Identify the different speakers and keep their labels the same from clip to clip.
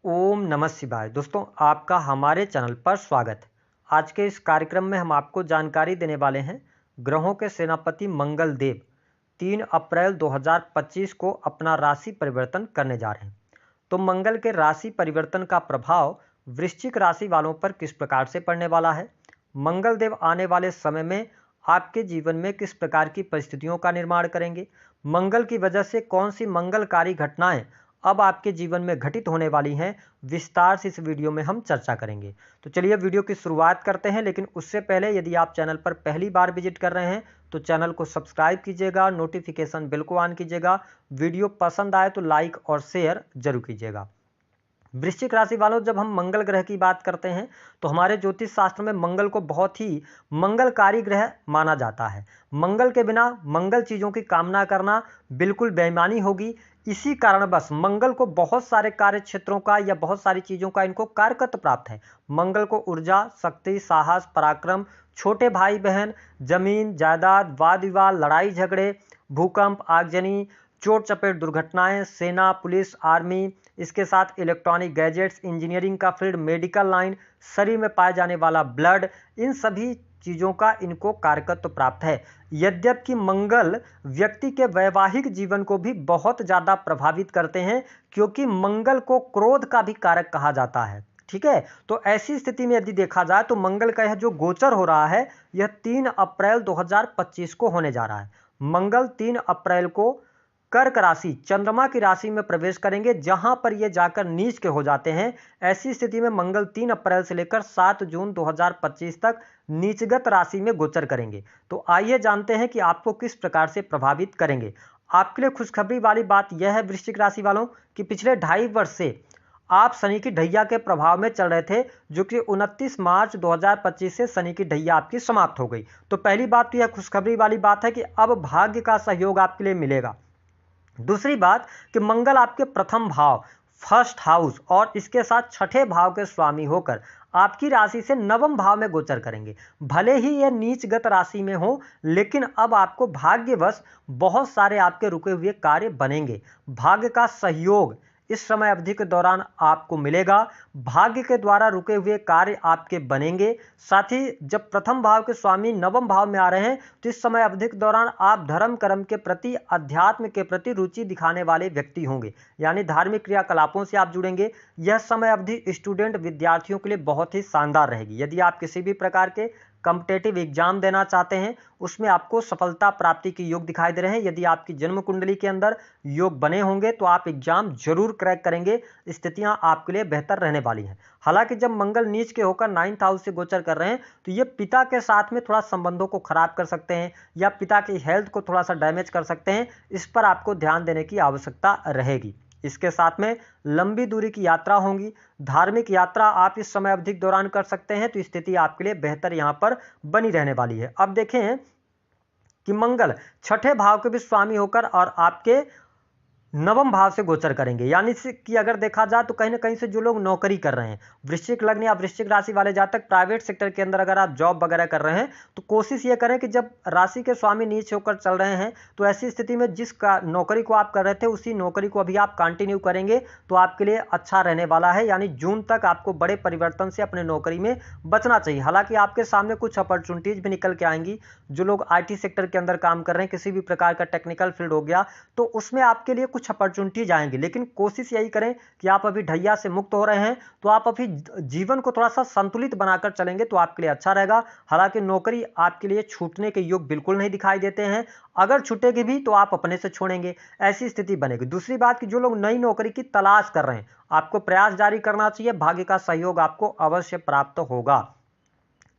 Speaker 1: ओम नमः शिवाय। दोस्तों, आपका हमारे चैनल पर स्वागत है। आज के इस कार्यक्रम में हम आपको जानकारी देने वाले हैं ग्रहों के सेनापति मंगल देव 3 अप्रैल 2025 को अपना राशि परिवर्तन करने जा रहे हैं। तो मंगल के राशि परिवर्तन का प्रभाव वृश्चिक राशि वालों पर किस प्रकार से पड़ने वाला है, मंगल देव आने वाले समय में आपके जीवन में किस प्रकार की परिस्थितियों का निर्माण करेंगे, मंगल की वजह से कौन सी मंगलकारी घटनाएं अब आपके जीवन में घटित होने वाली हैं, विस्तार से इस वीडियो में हम चर्चा करेंगे। तो चलिए वीडियो की शुरुआत करते हैं, लेकिन उससे पहले यदि आप चैनल पर पहली बार विजिट कर रहे हैं तो चैनल को सब्सक्राइब कीजिएगा, नोटिफिकेशन बेल को ऑन कीजिएगा। वीडियो पसंद आए तो लाइक और शेयर जरूर कीजिएगा। वृश्चिक राशि वालों, जब हम मंगल ग्रह की बात करते हैं तो हमारे ज्योतिष शास्त्र में मंगल को बहुत ही मंगलकारी ग्रह माना जाता है। मंगल के बिना मंगल चीज़ों की कामना करना बिल्कुल बेईमानी होगी। इसी कारणवश मंगल को बहुत सारे कार्य क्षेत्रों का या बहुत सारी चीज़ों का इनको कारकत्व प्राप्त है। मंगल को ऊर्जा, शक्ति, साहस, पराक्रम, छोटे भाई बहन, जमीन जायदाद, वाद विवाद, लड़ाई झगड़े, भूकंप, आगजनी, चोट चपेट दुर्घटनाएं, सेना, पुलिस, आर्मी, इसके साथ इलेक्ट्रॉनिक गैजेट्स, इंजीनियरिंग का फील्ड, मेडिकल लाइन, शरीर में पाए जाने वाला ब्लड, इन सभी चीज़ों का इनको कारकत्व प्राप्त है। यद्यपि मंगल व्यक्ति के वैवाहिक जीवन को भी बहुत ज़्यादा प्रभावित करते हैं, क्योंकि मंगल को क्रोध का भी कारक कहा जाता है। ठीक है, तो ऐसी स्थिति में यदि देखा जाए तो मंगल का यह जो गोचर हो रहा है यह 3 अप्रैल 2025 को होने जा रहा है। मंगल 3 अप्रैल को कर्क राशि, चंद्रमा की राशि में प्रवेश करेंगे, जहां पर ये जाकर नीच के हो जाते हैं। ऐसी स्थिति में मंगल 3 अप्रैल से लेकर 7 जून 2025 तक नीचगत राशि में गोचर करेंगे। तो आइए जानते हैं कि आपको किस प्रकार से प्रभावित करेंगे। आपके लिए खुशखबरी वाली बात यह है वृश्चिक राशि वालों कि पिछले 2.5 वर्ष से आप शनि की ढैया के प्रभाव में चल रहे थे, जो कि 29 मार्च 2025 से शनि की ढैया आपकी समाप्त हो गई। तो पहली बात तो यह खुशखबरी वाली बात है कि अब भाग्य का सहयोग आपके लिए मिलेगा। दूसरी बात कि मंगल आपके प्रथम भाव, फर्स्ट हाउस और इसके साथ छठे भाव के स्वामी होकर आपकी राशि से नवम भाव में गोचर करेंगे। भले ही यह नीचगत राशि में हो, लेकिन अब आपको भाग्यवश बहुत सारे आपके रुके हुए कार्य बनेंगे। भाग्य का सहयोग इस समय अवधि के दौरान आपको मिलेगा। भाग्य के द्वारा रुके हुए कार्य आपके बनेंगे। साथ ही जब प्रथम भाव के स्वामी नवम भाव में आ रहे हैं तो इस समय अवधि के दौरान आप धर्म कर्म के प्रति, अध्यात्म के प्रति रुचि दिखाने वाले व्यक्ति होंगे, यानी धार्मिक क्रियाकलापों से आप जुड़ेंगे। यह समय अवधि स्टूडेंट विद्यार्थियों के लिए बहुत ही शानदार रहेगी। यदि आप किसी भी प्रकार के कॉम्पिटेटिव एग्जाम देना चाहते हैं, उसमें आपको सफलता प्राप्ति के योग दिखाई दे रहे हैं। यदि आपकी जन्म कुंडली के अंदर योग बने होंगे तो आप एग्जाम जरूर क्रैक करेंगे। स्थितियां आपके लिए बेहतर रहने वाली हैं। हालांकि जब मंगल नीच के होकर 9th हाउस से गोचर कर रहे हैं तो ये पिता के साथ में थोड़ा संबंधों को खराब कर सकते हैं या पिता की हेल्थ को थोड़ा सा डैमेज कर सकते हैं। इस पर आपको ध्यान देने की आवश्यकता रहेगी। इसके साथ में लंबी दूरी की यात्रा होंगी। धार्मिक यात्रा आप इस समय अवधि के दौरान कर सकते हैं, तो स्थिति आपके लिए बेहतर यहां पर बनी रहने वाली है। अब देखें कि मंगल छठे भाव के भी स्वामी होकर और आपके नवम भाव से गोचर करेंगे, यानी कि अगर देखा जाए तो कहीं ना कहीं से जो लोग नौकरी कर रहे हैं, वृश्चिक लग्न या वृश्चिक राशि वाले जातक प्राइवेट सेक्टर के अंदर अगर आप जॉब वगैरह कर रहे हैं तो कोशिश ये करें कि जब राशि के स्वामी नीच होकर चल रहे हैं तो ऐसी स्थिति में जिस नौकरी को आप कर रहे थे उसी नौकरी को अभी आप कंटिन्यू करेंगे तो आपके लिए अच्छा रहने वाला है। यानी जून तक आपको बड़े परिवर्तन से अपने नौकरी में बचना चाहिए। हालांकि आपके सामने कुछ अपॉर्चुनिटीज भी निकल के आएंगी। जो लोग IT सेक्टर के अंदर काम कर रहे हैं, किसी भी प्रकार का टेक्निकल फील्ड हो गया, तो उसमें आपके लिए कुछ अपॉर्चुनिटीज आएंगी। लेकिन कोशिश यही करें कि आप अभी ढैया से मुक्त हो रहे हैं तो आप अभी जीवन को थोड़ा सा संतुलित बनाकर चलेंगे तो आपके लिए अच्छा रहेगा। हालांकि नौकरी आपके लिए छूटने के योग बिल्कुल नहीं दिखाई देते हैं। अगर छूटेगी भी तो आप अपने से छोड़ेंगे, ऐसी स्थिति बनेगी। दूसरी बात कि जो लोग नई नौकरी की तलाश कर रहे हैं, आपको प्रयास जारी करना चाहिए। भाग्य का सहयोग आपको अवश्य प्राप्त होगा।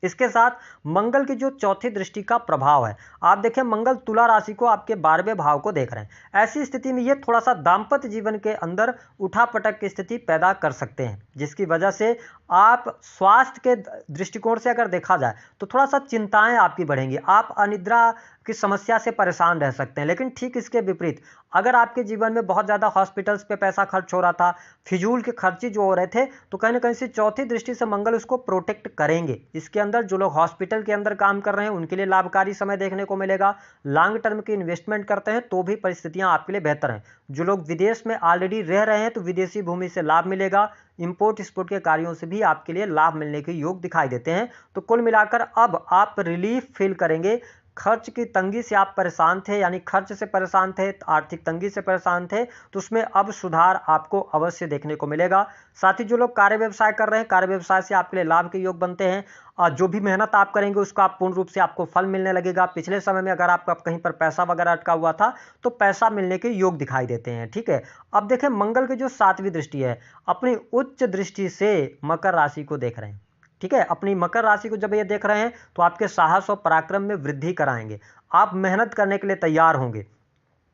Speaker 1: इसके साथ मंगल की जो चौथी दृष्टि का प्रभाव है, आप देखें मंगल तुला राशि को आपके 12वें भाव को देख रहे हैं। ऐसी स्थिति में ये थोड़ा सा दाम्पत्य जीवन के अंदर उठापटक की स्थिति पैदा कर सकते हैं, जिसकी वजह से आप स्वास्थ्य के दृष्टिकोण से अगर देखा जाए तो थोड़ा सा चिंताएं आपकी बढ़ेंगी। आप अनिद्रा की समस्या से परेशान रह सकते हैं। लेकिन ठीक इसके विपरीत अगर आपके जीवन में बहुत ज़्यादा हॉस्पिटल्स पे पैसा खर्च हो रहा था, फिजूल के खर्चे जो हो रहे थे, तो कहीं ना कहीं से चौथी दृष्टि से मंगल उसको प्रोटेक्ट करेंगे। इसके अंदर जो लोग हॉस्पिटल के अंदर काम कर रहे हैं उनके लिए लाभकारी समय देखने को मिलेगा। लॉन्ग टर्म की इन्वेस्टमेंट करते हैं तो भी परिस्थितियां आपके लिए बेहतर हैं। जो लोग विदेश में ऑलरेडी रह रहे हैं तो विदेशी भूमि से लाभ मिलेगा। इंपोर्ट एक्सपोर्ट के कार्यों से भी आपके लिए लाभ मिलने के योग दिखाई देते हैं। तो कुल मिलाकर अब आप रिलीफ फील करेंगे। खर्च की तंगी से आप परेशान थे, यानी खर्च से परेशान थे, आर्थिक तंगी से परेशान थे, तो उसमें अब सुधार आपको अवश्य देखने को मिलेगा। साथ ही जो लोग कार्य व्यवसाय कर रहे हैं, कार्य व्यवसाय से आपके लिए लाभ के योग बनते हैं। जो भी मेहनत आप करेंगे उसका आप पूर्ण रूप से आपको फल मिलने लगेगा। पिछले समय में अगर आपका कहीं पर पैसा वगैरह अटका हुआ था तो पैसा मिलने के योग दिखाई देते हैं। ठीक है, अब देखें मंगल की जो 7वीं दृष्टि है, अपनी उच्च दृष्टि से मकर राशि को देख रहे हैं। ठीक है, अपनी मकर राशि को जब ये देख रहे हैं तो आपके साहस और पराक्रम में वृद्धि कराएंगे। आप मेहनत करने के लिए तैयार होंगे।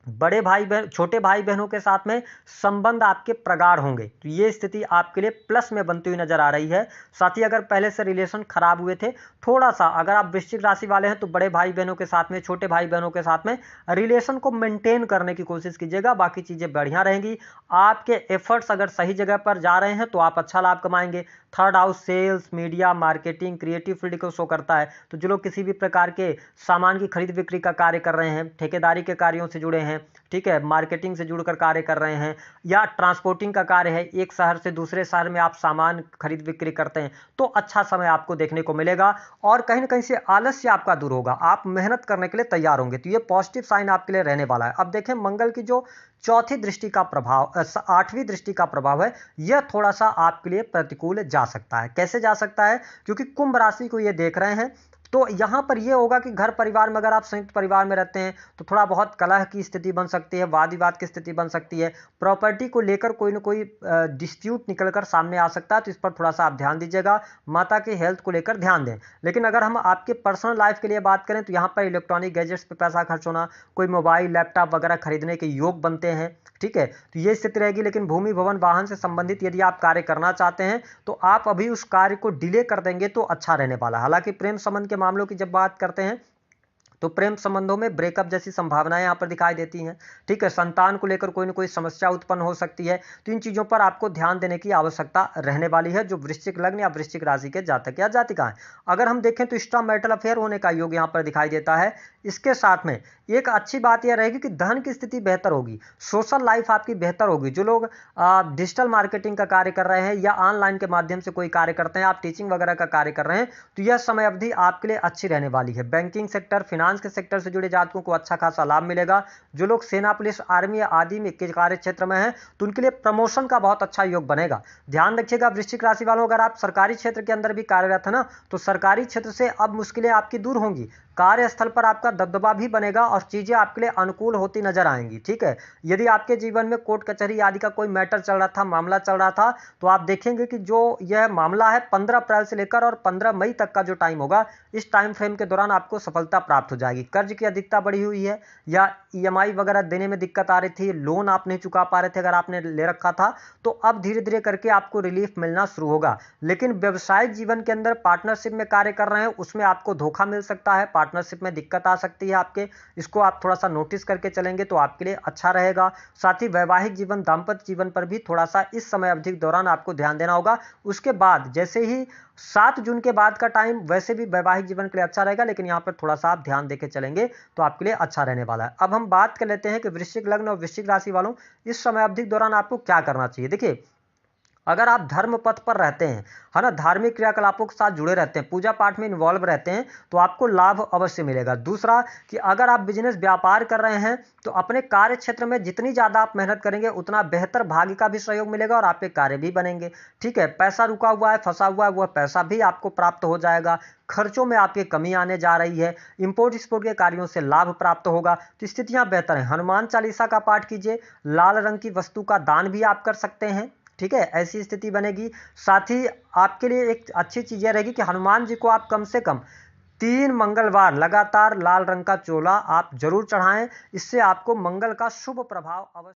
Speaker 1: बड़े भाई बहन, छोटे भाई बहनों के साथ में संबंध आपके प्रगाढ़ होंगे, तो ये स्थिति आपके लिए प्लस में बनती हुई नजर आ रही है। साथ ही अगर पहले से रिलेशन खराब हुए थे, थोड़ा सा अगर आप वृश्चिक राशि वाले हैं तो बड़े भाई बहनों के साथ में, छोटे भाई बहनों के साथ में रिलेशन को मेंटेन करने की कोशिश कीजिएगा। बाकी चीजें बढ़िया रहेंगी। आपके एफर्ट्स अगर सही जगह पर जा रहे हैं तो आप अच्छा लाभ कमाएंगे। Third house sales, media, marketing, creative field को शो करता है। तो जो लोग किसी भी प्रकार के सामान की खरीद बिक्री का कार्य कर रहे हैं, ठेकेदारी के कार्यों से जुड़े हैं, ठीक है, मार्केटिंग से जुड़कर कार्य कर रहे हैं, या ट्रांसपोर्टिंग का कार्य है, एक शहर से दूसरे शहर में आप सामान खरीद बिक्री करते हैं, तो अच्छा समय आपको देखने को मिलेगा। और कहीं ना कहीं से आलस्य आपका दूर होगा, आप मेहनत करने के लिए तैयार होंगे। तो ये पॉजिटिव साइन आपके लिए रहने वाला है। अब देखें मंगल की जो चौथी दृष्टि का प्रभाव, 8वीं दृष्टि का प्रभाव है, यह थोड़ा सा आपके लिए प्रतिकूल जा सकता है। कैसे जा सकता है? क्योंकि कुंभ राशि को ये देख रहे हैं, तो यहां पर यह होगा कि घर परिवार में अगर आप संयुक्त परिवार में रहते हैं तो थोड़ा बहुत कलह की स्थिति बन सकती है, वाद विवाद की स्थिति बन सकती है। प्रॉपर्टी को लेकर कोई ना कोई डिस्प्यूट निकलकर सामने आ सकता है, तो इस पर थोड़ा सा आप ध्यान दीजिएगा। माता के हेल्थ को लेकर ध्यान दें। लेकिन अगर हम आपके पर्सनल लाइफ के लिए बात करें तो यहाँ पर इलेक्ट्रॉनिक गैजेट्स पर पैसा खर्च होना, कोई मोबाइल लैपटॉप वगैरह खरीदने के योग बनते हैं। ठीक है, तो ये स्थिति रहेगी। लेकिन भूमि भवन वाहन से संबंधित यदि आप कार्य करना चाहते हैं तो आप अभी उस कार्य को डिले कर देंगे तो अच्छा रहने वाला है। हालांकि प्रेम संबंध के मामलों की जब बात करते हैं तो प्रेम संबंधों में ब्रेकअप जैसी संभावनाएं यहां पर दिखाई देती हैं। ठीक है, संतान को लेकर कोई ना कोई समस्या उत्पन्न हो सकती है। तो इन चीजों पर आपको ध्यान देने की आवश्यकता रहने वाली है, जो वृश्चिक लग्न या वृश्चिक राशि के जातक या जातिका हैं। अगर हम देखें तो एक्स्ट्रा मैरिटल अफेयर होने का योग यहां पर दिखाई देता है। इसके साथ में एक अच्छी बात यह रहेगी कि धन की स्थिति बेहतर होगी, सोशल लाइफ आपकी बेहतर होगी। जो लोग डिजिटल मार्केटिंग का कार्य कर रहे हैं या ऑनलाइन के माध्यम से कोई कार्य करते हैं, आप टीचिंग वगैरह का कार्य कर रहे हैं, तो यह समय अवधि आपके लिए अच्छी रहने वाली है। बैंकिंग सेक्टर, फाइनेंस के सेक्टर से जुड़े जातकों को अच्छा खासा लाभ मिलेगा। जो लोग सेना, पुलिस, आर्मी आदि में के कार्य क्षेत्र में हैं तो उनके लिए प्रमोशन का बहुत अच्छा योग बनेगा। ध्यान रखिएगा वृश्चिक राशि वालों, अगर आप सरकारी क्षेत्र के अंदर भी कार्यरत है ना, तो सरकारी क्षेत्र से अब मुश्किलें आपकी दूर होंगी। कार्यस्थल पर आपका दबदबा भी बनेगा और चीजें आपके लिए अनुकूल होती नजर आएंगी। ठीक है, यदि आपके जीवन में कोर्ट कचहरी आदि का कोई मैटर चल रहा था, मामला चल रहा था, तो आप देखेंगे कि जो यह मामला है 15 अप्रैल से लेकर और 15 मई तक का जो टाइम होगा, इस टाइम फ्रेम के दौरान आपको सफलता प्राप्त हो जाएगी। कर्ज की अधिकता बढ़ी हुई है या ईएमआई वगैरह देने में दिक्कत आ रही थी, लोन आप नहीं चुका पा रहे थे अगर आपने ले रखा था, तो अब धीरे धीरे करके आपको रिलीफ मिलना शुरू होगा। लेकिन व्यवसायिक जीवन के अंदर पार्टनरशिप में कार्य कर रहे हैं, उसमें आपको धोखा मिल सकता है, पार्टनरशिप में दिक्कत आ सकती है आपके, इसको आप थोड़ा सा नोटिस करके चलेंगे तो आपके लिए अच्छा रहेगा। साथ ही वैवाहिक जीवन, दाम्पत्य जीवन पर भी थोड़ा सा इस समय अवधि के दौरान आपको ध्यान देना होगा। उसके बाद जैसे ही 7 जून के बाद का टाइम वैसे भी वैवाहिक जीवन के लिए अच्छा रहेगा, लेकिन यहां पर थोड़ा सा आप ध्यान देके चलेंगे तो आपके लिए अच्छा रहने वाला है। अब हम बात कर लेते हैं कि वृश्चिक लग्न और वृश्चिक राशि वालों, इस समय अवधि के दौरान आपको क्या करना चाहिए। देखिए, अगर आप धर्म पथ पर रहते हैं, है ना, धार्मिक क्रियाकलापों के साथ जुड़े रहते हैं, पूजा पाठ में इन्वॉल्व रहते हैं, तो आपको लाभ अवश्य मिलेगा। दूसरा कि अगर आप बिजनेस व्यापार कर रहे हैं तो अपने कार्य क्षेत्र में जितनी ज्यादा आप मेहनत करेंगे उतना बेहतर भाग्य का भी सहयोग मिलेगा और आपके कार्य भी बनेंगे। ठीक है, पैसा रुका हुआ है, फंसा हुआ है, वह पैसा भी आपको प्राप्त हो जाएगा। खर्चों में आपकी कमी आने जा रही है, इंपोर्ट एक्सपोर्ट के कार्यों से लाभ प्राप्त होगा, तो स्थितियां बेहतर हैं। हनुमान चालीसा का पाठ कीजिए, लाल रंग की वस्तु का दान भी आप कर सकते हैं। ठीक है, ऐसी स्थिति बनेगी। साथ ही आपके लिए एक अच्छी चीज यह रहेगी कि हनुमान जी को आप कम से कम 3 मंगलवार लगातार लाल रंग का चोला आप जरूर चढ़ाएं। इससे आपको मंगल का शुभ प्रभाव अवश्य